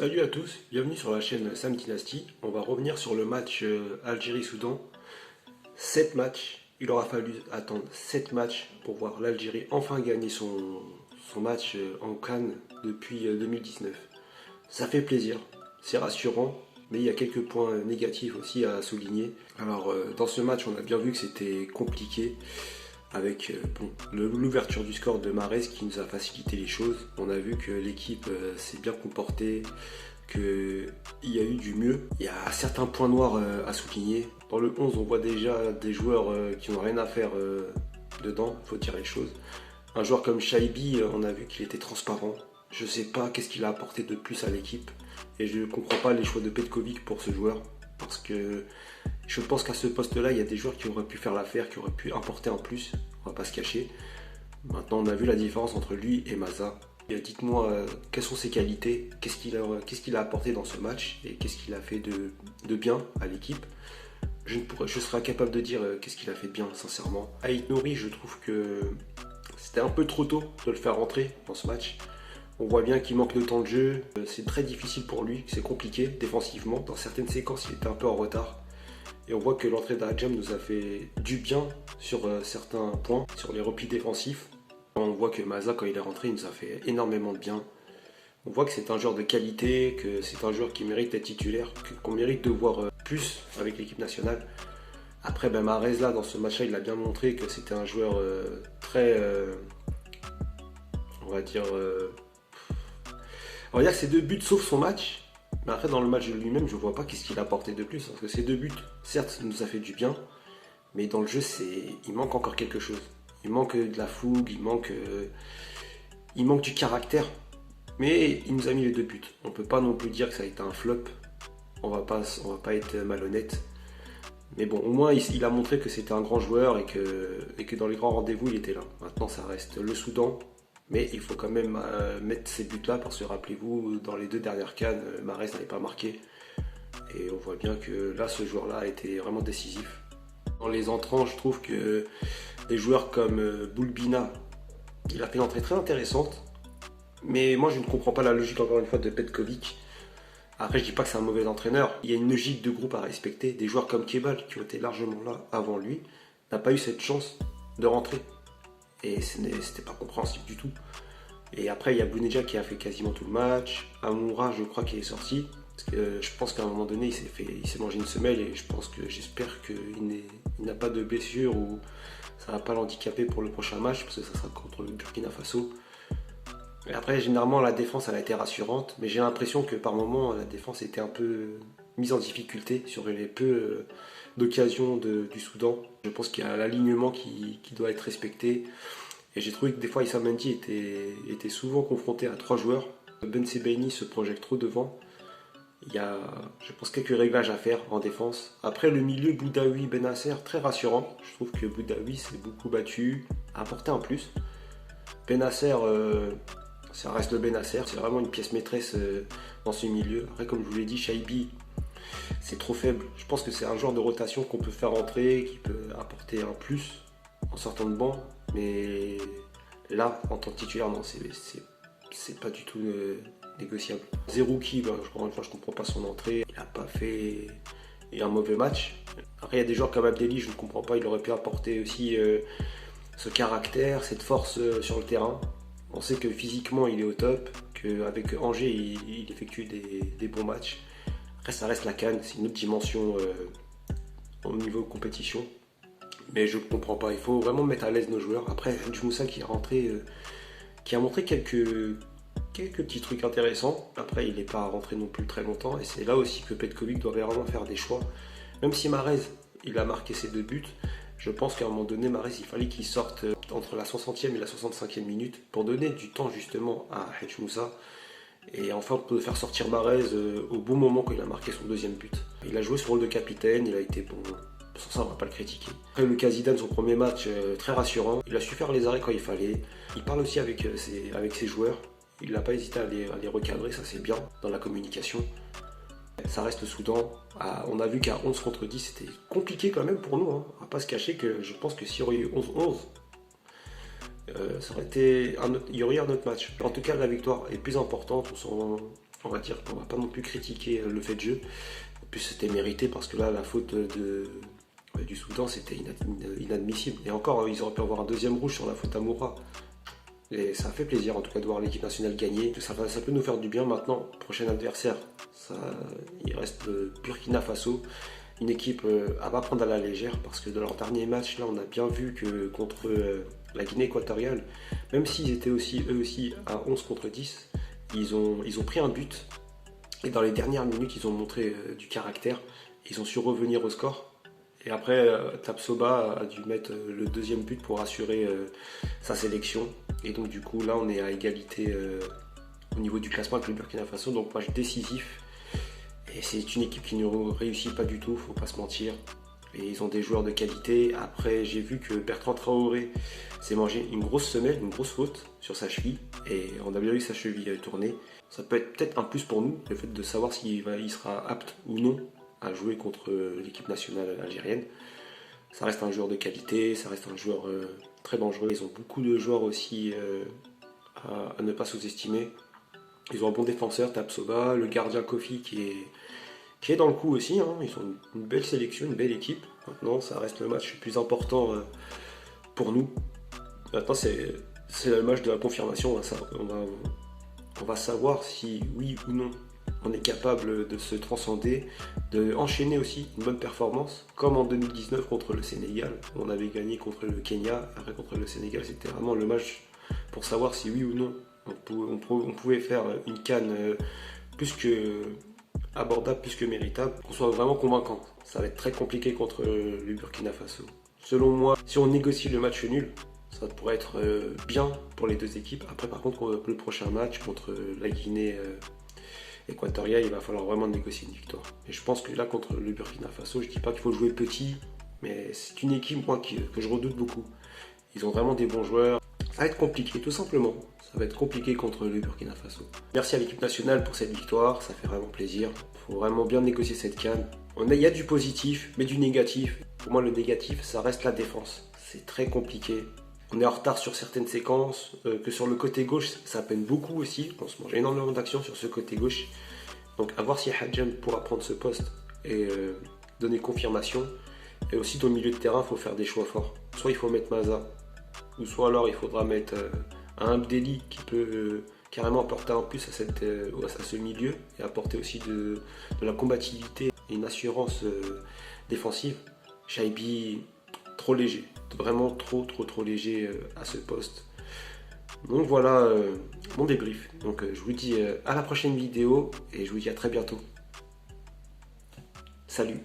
Salut à tous, bienvenue sur la chaîne Sam Dynasty. On va revenir sur le match Algérie-Soudan. 7 matchs, il aura fallu attendre 7 matchs pour voir l'Algérie enfin gagner son match en CAN depuis 2019. Ça fait plaisir, c'est rassurant, mais il y a quelques points négatifs aussi à souligner. Alors dans ce match, on a bien vu que c'était compliqué avec l'ouverture du score de Mahrez qui nous a facilité les choses. On a vu que l'équipe s'est bien comportée, qu'il y a eu du mieux. Il y a certains points noirs à souligner. Dans le 11, on voit déjà des joueurs qui n'ont rien à faire dedans, il faut dire les choses. Un joueur comme Shaibi, on a vu qu'il était transparent. Je ne sais pas qu'est-ce qu'il a apporté de plus à l'équipe. Et je ne comprends pas les choix de Petkovic pour ce joueur. Parce que je pense qu'à ce poste-là, il y a des joueurs qui auraient pu faire l'affaire, qui auraient pu apporter en plus. On va pas se cacher. Maintenant, on a vu la différence entre lui et Maza. Dites-moi quelles sont ses qualités, qu'est-ce qu'il a apporté dans ce match et qu'est-ce qu'il a fait de bien à l'équipe. Je serai incapable de dire qu'est-ce qu'il a fait de bien, sincèrement. Aït Nouri, je trouve que c'était un peu trop tôt de le faire rentrer dans ce match. On voit bien qu'il manque de temps de jeu, c'est très difficile pour lui, c'est compliqué défensivement. Dans certaines séquences, il était un peu en retard. Et on voit que l'entrée d'Adjam nous a fait du bien sur certains points, sur les replis défensifs. On voit que Maza, quand il est rentré, il nous a fait énormément de bien. On voit que c'est un joueur de qualité, que c'est un joueur qui mérite d'être titulaire, qu'on mérite de voir plus avec l'équipe nationale. Après, Mahrez, là, dans ce match-là, il a bien montré que c'était un joueur très... on va dire que ses 2 buts sauf son match. Mais après, dans le match lui-même, je ne vois pas qu'est-ce qu'il a apporté de plus. Parce que ces 2 buts, certes, nous a fait du bien. Mais dans le jeu, il manque encore quelque chose. Il manque de la fougue, il manque du caractère. Mais il nous a mis les 2 buts. On ne peut pas non plus dire que ça a été un flop. On va pas être malhonnête. Mais bon, au moins, il a montré que c'était un grand joueur et que dans les grands rendez-vous, il était là. Maintenant, ça reste le Soudan. Mais il faut quand même mettre ces buts-là parce que rappelez-vous, dans les 2 dernières CAN, Mahrez n'avait pas marqué. Et on voit bien que là, ce joueur-là a été vraiment décisif. Dans les entrants, je trouve que des joueurs comme Boulbina, il a fait une entrée très intéressante. Mais moi, je ne comprends pas la logique, encore une fois, de Petkovic. Après, je ne dis pas que c'est un mauvais entraîneur. Il y a une logique de groupe à respecter. Des joueurs comme Kebal, qui ont été largement là avant lui, n'a pas eu cette chance de rentrer. Et c'était pas compréhensible du tout. Et après, il y a Bounedjah qui a fait quasiment tout le match. Amoura, je crois qu'il est sorti. Parce que je pense qu'à un moment donné, il s'est mangé une semelle. Et j'espère qu'il n'a pas de blessure ou ça ne va pas l'handicaper pour le prochain match. Parce que ça sera contre le Burkina Faso. Et après, généralement, la défense, elle a été rassurante. Mais j'ai l'impression que par moments, la défense était un peu mise en difficulté sur les peu d'occasions du Soudan. Je pense qu'il y a l'alignement qui doit être respecté. Et j'ai trouvé que des fois Issa Mendy était souvent confronté à 3 joueurs. Ben Sebaini se projette trop devant. Il y a, je pense, quelques réglages à faire en défense. Après, le milieu Boudaoui Benasser, très rassurant. Je trouve que Boudaoui s'est beaucoup battu, a apporté un plus. Benasser, ça reste le Benasser. C'est vraiment une pièce maîtresse dans ce milieu. Après, comme je vous l'ai dit, Shaibi, c'est trop faible. Je pense que c'est un genre de rotation qu'on peut faire entrer, qui peut apporter un plus en sortant de banc. Mais là, en tant que titulaire, non, c'est pas du tout négociable. Zerouki, encore une fois, je comprends pas son entrée. Il a pas fait un mauvais match. Après, il y a des joueurs comme Abdelli, je ne comprends pas. Il aurait pu apporter aussi ce caractère, cette force sur le terrain. On sait que physiquement, il est au top, qu'avec Angers, il effectue des bons matchs. Après, ça reste la CAN, c'est une autre dimension au niveau compétition. Mais je ne comprends pas, il faut vraiment mettre à l'aise nos joueurs. Après, Djumoussa qui est rentré, qui a montré quelques petits trucs intéressants. Après, il n'est pas rentré non plus très longtemps. Et c'est là aussi que Petkovic doit vraiment faire des choix. Même si Mahrez, il a marqué ses 2 buts, je pense qu'à un moment donné, Mahrez, il fallait qu'il sorte entre la 60e et la 65e minute pour donner du temps justement à Djumoussa. Et enfin, pour faire sortir Mahrez au bon moment quand il a marqué son 2e but. Il a joué ce rôle de capitaine, il a été bon. Sans ça, on va pas le critiquer. Après, Lucas Zidane, son premier match, très rassurant. Il a su faire les arrêts quand il fallait. Il parle aussi avec ses joueurs. Il n'a pas hésité à les recadrer, ça c'est bien dans la communication. Ça reste le Soudan. On a vu qu'à 11 contre 10, c'était compliqué quand même pour nous. Hein. On va pas se cacher que je pense que s'il y aurait eu 11-11, il y aurait eu un autre match. En tout cas, la victoire est plus importante. on va dire qu'on va pas non plus critiquer le fait de jeu. En plus c'était mérité parce que là la faute du Soudan c'était inadmissible. Et encore ils auraient pu avoir un deuxième rouge sur la faute à Moura. Et ça fait plaisir en tout cas de voir l'équipe nationale gagner. Ça peut nous faire du bien maintenant. Prochain adversaire, il reste le Burkina Faso. Une équipe à pas prendre à la légère parce que dans leur dernier match, là, on a bien vu que contre la Guinée équatoriale, même s'ils étaient aussi, eux aussi à 11 contre 10, ils ont pris un but. Et dans les dernières minutes, ils ont montré du caractère. Ils ont su revenir au score. Et après, Tapsoba a dû mettre le deuxième but pour assurer sa sélection. Et donc du coup, là, on est à égalité au niveau du classement avec le Burkina Faso. Donc match décisif. Et c'est une équipe qui ne réussit pas du tout, faut pas se mentir. Et ils ont des joueurs de qualité. Après, j'ai vu que Bertrand Traoré s'est mangé une grosse semelle, une grosse faute sur sa cheville. Et on a bien vu sa cheville tourner. Ça peut être peut-être un plus pour nous, le fait de savoir s'il sera apte ou non à jouer contre l'équipe nationale algérienne. Ça reste un joueur de qualité, ça reste un joueur très dangereux. Ils ont beaucoup de joueurs aussi à ne pas sous-estimer. Ils ont un bon défenseur, Tapsoba, le gardien Kofi qui est dans le coup aussi. Hein. Ils ont une belle sélection, une belle équipe. Maintenant, ça reste le match le plus important pour nous. Maintenant, c'est le match de la confirmation. On va savoir si oui ou non on est capable de se transcender, de enchaîner aussi une bonne performance, comme en 2019 contre le Sénégal. On avait gagné contre le Kenya, après contre le Sénégal, c'était vraiment le match pour savoir si oui ou non on pouvait faire une CAN plus que abordable, plus que méritable, qu'on soit vraiment convaincant. Ça va être très compliqué contre le Burkina Faso. Selon moi, si on négocie le match nul, ça pourrait être bien pour les deux équipes. Après, par contre, le prochain match contre la Guinée équatoriale, il va falloir vraiment négocier une victoire. Et je pense que là, contre le Burkina Faso, je ne dis pas qu'il faut jouer petit, mais c'est une équipe moi, que je redoute beaucoup. Ils ont vraiment des bons joueurs. Ça va être compliqué, tout simplement. Ça va être compliqué contre le Burkina Faso. Merci à l'équipe nationale pour cette victoire, ça fait vraiment plaisir. Il faut vraiment bien négocier cette CAN. Il y a du positif, mais du négatif. Pour moi, le négatif, ça reste la défense. C'est très compliqué. On est en retard sur certaines séquences, que sur le côté gauche, ça peine beaucoup aussi. On se mange énormément d'actions sur ce côté gauche. Donc à voir si Hadjem pourra prendre ce poste et donner confirmation. Et aussi dans le milieu de terrain, il faut faire des choix forts. Soit il faut mettre Maza, ou soit alors il faudra mettre un Abdelli qui peut carrément apporter un plus à ce milieu et apporter aussi de la combativité et une assurance défensive. Shaibi, trop léger, vraiment trop léger à ce poste. Donc voilà mon débrief. Donc je vous dis à la prochaine vidéo et je vous dis à très bientôt. Salut!